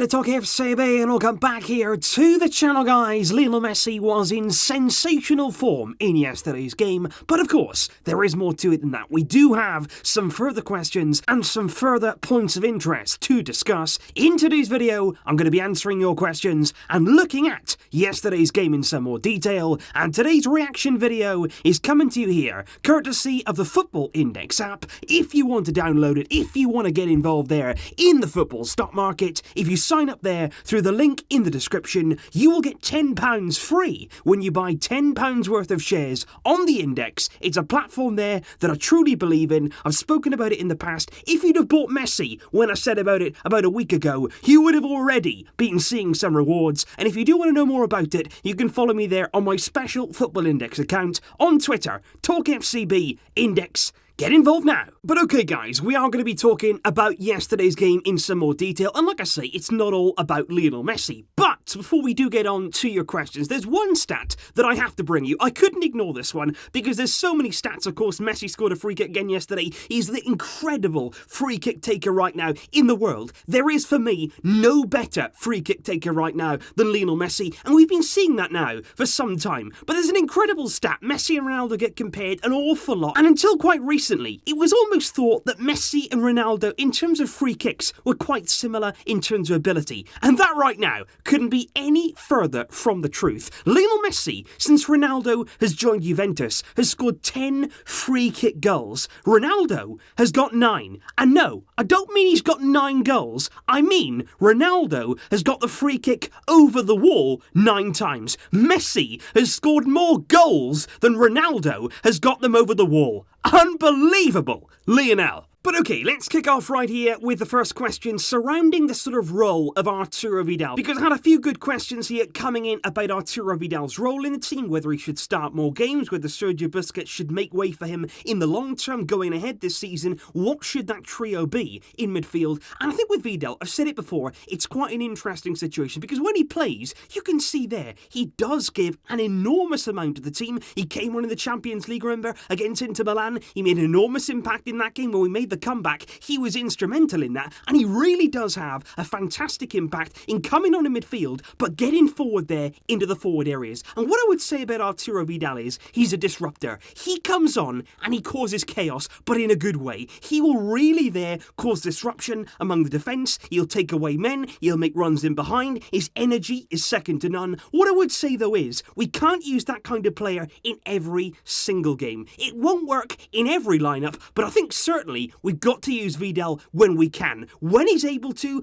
TalkFCB and welcome back here to the channel, guys. Lionel Messi was in sensational form in yesterday's game, but of course, there is more to it than that. We do have some further questions and some further points of interest to discuss. In today's video, I'm going to be answering your questions and looking at yesterday's game in some more detail, and today's reaction video is coming to you here, courtesy of the Football Index app. If you want to download it, if you want to get involved there in the football stock market, if you sign up there through the link in the description, you will get £10 free when you buy £10 worth of shares on the Index. It's a platform there that I truly believe in. I've spoken about it in the past. If you'd have bought Messi when I said about it about a week ago, you would have already been seeing some rewards. And if you do want to know more about it, you can follow me there on my special Football Index account on Twitter, TalkFCB Index. Get involved now. But okay, guys, we are going to be talking about yesterday's game in some more detail. And like I say, it's not all about Lionel Messi. But before we do get on to your questions, there's one stat that I have to bring you. I couldn't ignore this one because there's so many stats. Of course, Messi scored a free kick again yesterday. He's the incredible free kick taker right now in the world. There is, for me, no better free kick taker right now than Lionel Messi. And we've been seeing that now for some time. But there's an incredible stat. Messi and Ronaldo get compared an awful lot. And until quite recently, it was almost thought that Messi and Ronaldo, in terms of free kicks, were quite similar in terms of ability. And that right now couldn't be any further from the truth. Lionel Messi, since Ronaldo has joined Juventus, has scored 10 free kick goals. Ronaldo has got 9. And no, I don't mean he's got 9 goals. I mean Ronaldo has got the free kick over the wall 9 times. Messi has scored more goals than Ronaldo has got them over the wall. Unbelievable, Lionel. But okay, let's kick off right here with the first question surrounding the sort of role of Arturo Vidal. Because I had a few good questions here coming in about Arturo Vidal's role in the team, whether he should start more games, whether Sergio Busquets should make way for him in the long term going ahead this season. What should that trio be in midfield? And I think with Vidal, I've said it before, it's quite an interesting situation because when he plays, you can see there, he does give an enormous amount to the team. He came on in the Champions League, remember, against Inter Milan. He made an enormous impact in that game when we made the comeback. He was instrumental in that, and he really does have a fantastic impact in coming on in midfield, but getting forward there into the forward areas. And what I would say about Arturo Vidal is, he's a disruptor. He comes on and he causes chaos, but in a good way. He will really there cause disruption among the defence. He'll take away men. He'll make runs in behind. His energy is second to none. What I would say though is, we can't use that kind of player in every single game. It won't work in every lineup, but I think certainly we've got to use Vidal when we can. When he's able to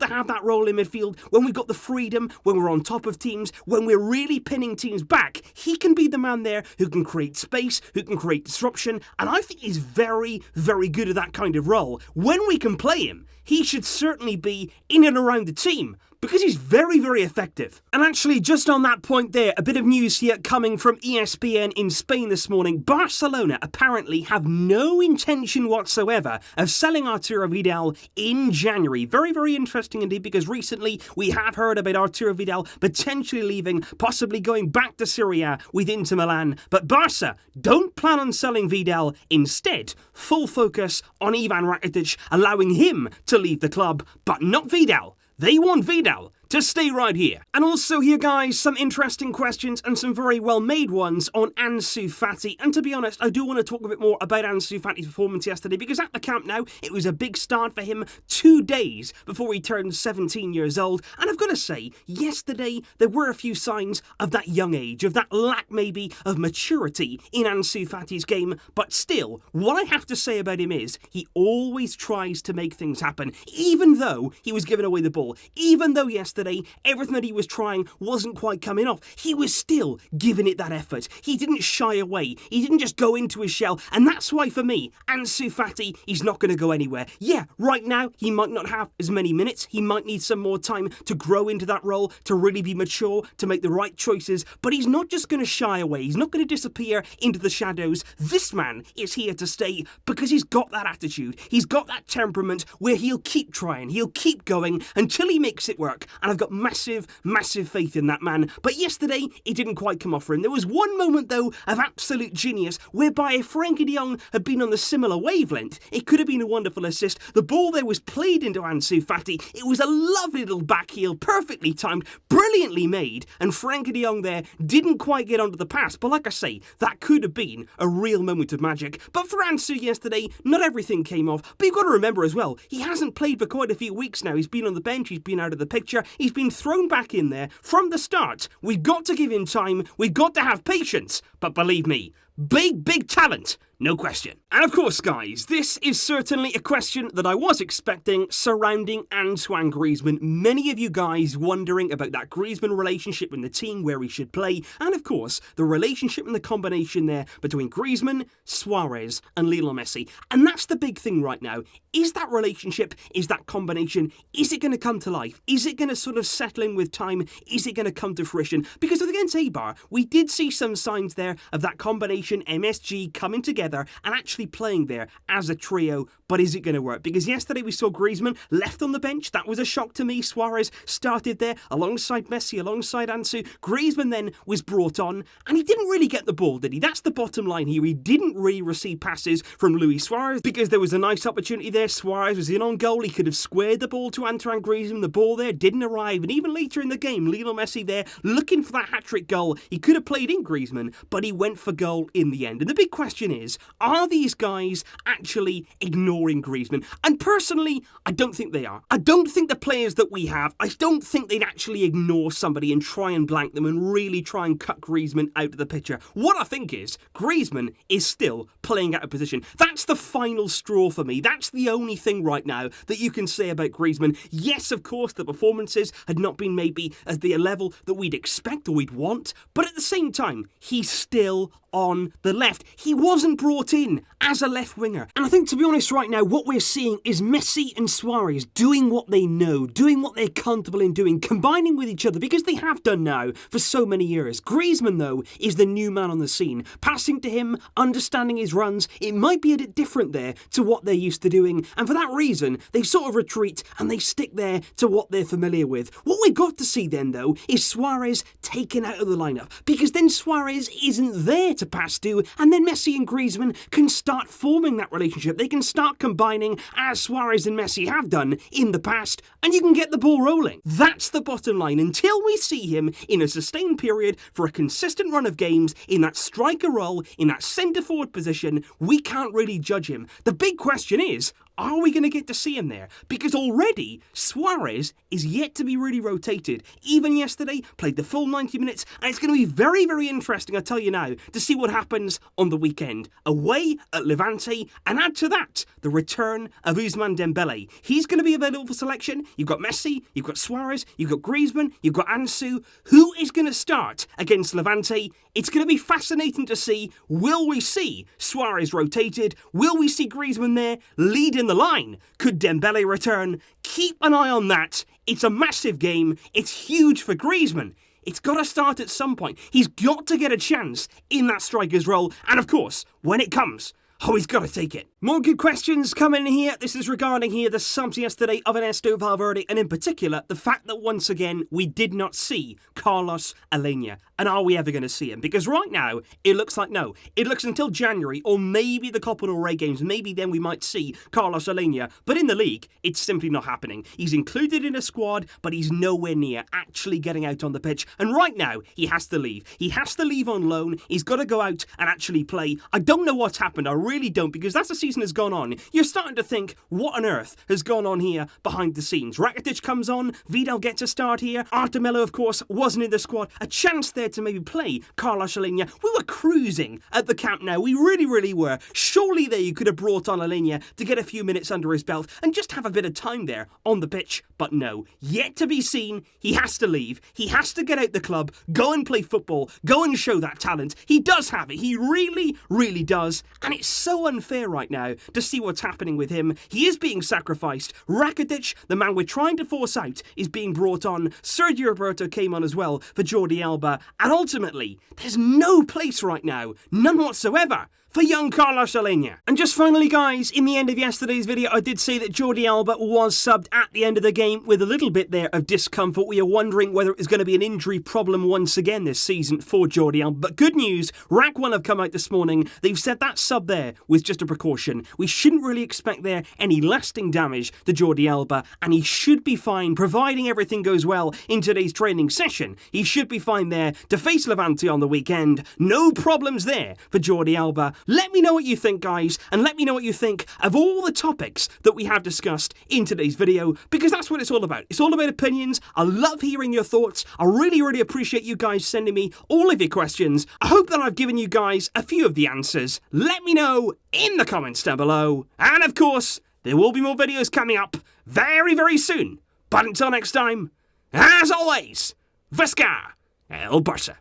have that role in midfield, when we've got the freedom, when we're on top of teams, when we're really pinning teams back, he can be the man there who can create space, who can create disruption, and I think he's very, very good at that kind of role. When we can play him, he should certainly be in and around the team, because he's very, very effective. And actually, just on that point there, a bit of news here coming from ESPN in Spain this morning. Barcelona apparently have no intention whatsoever of selling Arturo Vidal in January. Very, very interesting indeed, because recently we have heard about Arturo Vidal potentially leaving, possibly going back to Serie A with Inter Milan. But Barca don't plan on selling Vidal. Instead, full focus on Ivan Rakitic, allowing him to leave the club, but not Vidal. They want Vidal to stay right here. And also here, guys, some interesting questions and some very well-made ones on Ansu Fati. And to be honest, I do want to talk a bit more about Ansu Fati's performance yesterday, because at the camp now, it was a big start for him 2 days before he turned 17 years old. And I've got to say, yesterday, there were a few signs of that young age, of that lack maybe of maturity in Ansu Fati's game. But still, what I have to say about him is, he always tries to make things happen, even though he was giving away the ball, even though yesterday, everything that he was trying wasn't quite coming off. He was still giving it that effort. He didn't shy away. He didn't just go into his shell. And that's why, for me, Ansu Fati, he's not going to go anywhere. Yeah, right now, he might not have as many minutes. He might need some more time to grow into that role, to really be mature, to make the right choices. But he's not just going to shy away. He's not going to disappear into the shadows. This man is here to stay because he's got that attitude. He's got that temperament where he'll keep trying. He'll keep going until he makes it work. And and I've got massive, massive faith in that man. But yesterday, it didn't quite come off for him. There was one moment, though, of absolute genius, whereby if Frenkie de Jong had been on the similar wavelength, it could have been a wonderful assist. The ball there was played into Ansu Fati. It was a lovely little back heel, perfectly timed, brilliantly made, and Frenkie de Jong there didn't quite get onto the pass. But like I say, that could have been a real moment of magic. But for Ansu yesterday, not everything came off. But you've got to remember as well, he hasn't played for quite a few weeks now. He's been on the bench, he's been out of the picture, he's been thrown back in there from the start. We've got to give him time, we've got to have patience. But believe me, big talent, no question. And of course, guys, this is certainly a question that I was expecting surrounding Antoine Griezmann. Many of you guys wondering about that Griezmann relationship in the team, where he should play, and of course, the relationship and the combination there between Griezmann, Suarez, and Lionel Messi. And that's the big thing right now. Is that relationship, is that combination, is it going to come to life? Is it going to sort of settle in with time? Is it going to come to fruition? Because against Eibar, we did see some signs there of that combination, MSG, coming together and actually playing there as a trio. But is it going to work? Because yesterday we saw Griezmann left on the bench. That was a shock to me. Suarez started there alongside Messi, alongside Ansu. Griezmann then was brought on, and he didn't really get the ball, did he? That's the bottom line here. He didn't really receive passes from Luis Suarez because there was a nice opportunity there. Suarez was in on goal. He could have squared the ball to Antoine Griezmann. The ball there didn't arrive. And even later in the game, Lionel Messi there looking for that hat-trick goal. He could have played in Griezmann, but he went for goal in the end. And the big question is, are these guys actually ignoring Griezmann? And personally, I don't think they are. I don't think the players that we have, I don't think they'd actually ignore somebody and try and blank them and really try and cut Griezmann out of the picture. What I think is, Griezmann is still playing out of position. That's the final straw for me. That's the only thing right now that you can say about Griezmann. Yes, of course, the performances had not been maybe at the level that we'd expect or we'd want, but at the same time, he's still on the left. He wasn't brought in as a left winger. And I think, to be honest, right now, what we're seeing is Messi and Suarez doing what they know, doing what they're comfortable in doing, combining with each other, because they have done now for so many years. Griezmann, though, is the new man on the scene. Passing to him, understanding his runs, it might be a bit different there to what they're used to doing. And for that reason, they sort of retreat and they stick there to what they're familiar with. What we've got to see then, though, is Suarez taken out of the lineup, because then Suarez isn't there to pass to, and then Messi and Griezmann can start forming that relationship. They can start combining as Suarez and Messi have done in the past, and you can get the ball rolling. That's the bottom line. Until we see him in a sustained period for a consistent run of games in that striker role, in that centre-forward position, we can't really judge him. The big question is, are we going to get to see him there? Because already, Suarez is yet to be really rotated. Even yesterday, played the full 90 minutes, and it's going to be very, very interesting, I tell you now, to see what happens on the weekend. Away at Levante, and add to that, the return of Ousmane Dembele. He's going to be available for selection. You've got Messi, you've got Suarez, you've got Griezmann, you've got Ansu. Who is going to start against Levante? It's going to be fascinating to see. Will we see Suarez rotated? Will we see Griezmann there leading the line? Could Dembele return? Keep an eye on that. It's a massive game. It's huge for Griezmann. It's got to start at some point. He's got to get a chance in that striker's role. And of course, when it comes, he's got to take it. More good questions coming here. This is regarding here the subs yesterday of Ernesto Valverde, and in particular, the fact that once again, we did not see Carlos Alenia. And are we ever going to see him? Because right now, it looks like no. It looks until January, or maybe the Copa del Rey games. Maybe then we might see Carlos Alenia. But in the league, it's simply not happening. He's included in a squad, but he's nowhere near actually getting out on the pitch. And right now, he has to leave. He has to leave on loan. He's got to go out and actually play. I don't know what's happened. I really don't, because as the season has gone on, you're starting to think, what on earth has gone on here behind the scenes? Rakitic comes on, Vidal gets a start here, Artemelo, of course, wasn't in the squad. A chance there to maybe play Carlos Alenia. We were cruising at the Camp Nou. We really were. Surely there you could have brought on Alenia to get a few minutes under his belt and just have a bit of time there on the pitch. But no, yet to be seen. He has to leave. He has to get out the club, go and play football, go and show that talent. He does have it. He really does. And it's so unfair right now to see what's happening with him. He is being sacrificed. Rakitic, the man we're trying to force out, is being brought on. Sergio Roberto came on as well for Jordi Alba. And ultimately, there's no place right now, none whatsoever, for young Carlos Alenia. And just finally, guys, in the end of yesterday's video, I did say that Jordi Alba was subbed at the end of the game with a little bit there of discomfort. We are wondering whether it was going to be an injury problem once again this season for Jordi Alba. But good news, Rack 1 have come out this morning. They've said that sub there was just a precaution. We shouldn't really expect there any lasting damage to Jordi Alba, and he should be fine, providing everything goes well in today's training session. He should be fine there to face Levante on the weekend. No problems there for Jordi Alba. Let me know what you think, guys, and let me know what you think of all the topics that we have discussed in today's video, because that's what it's all about. It's all about opinions. I love hearing your thoughts. I really, really appreciate you guys sending me all of your questions. I hope that I've given you guys a few of the answers. Let me know in the comments down below. And of course, there will be more videos coming up very, very soon. But until next time, as always, Visca El Barça.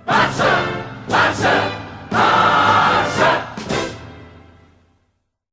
Barça!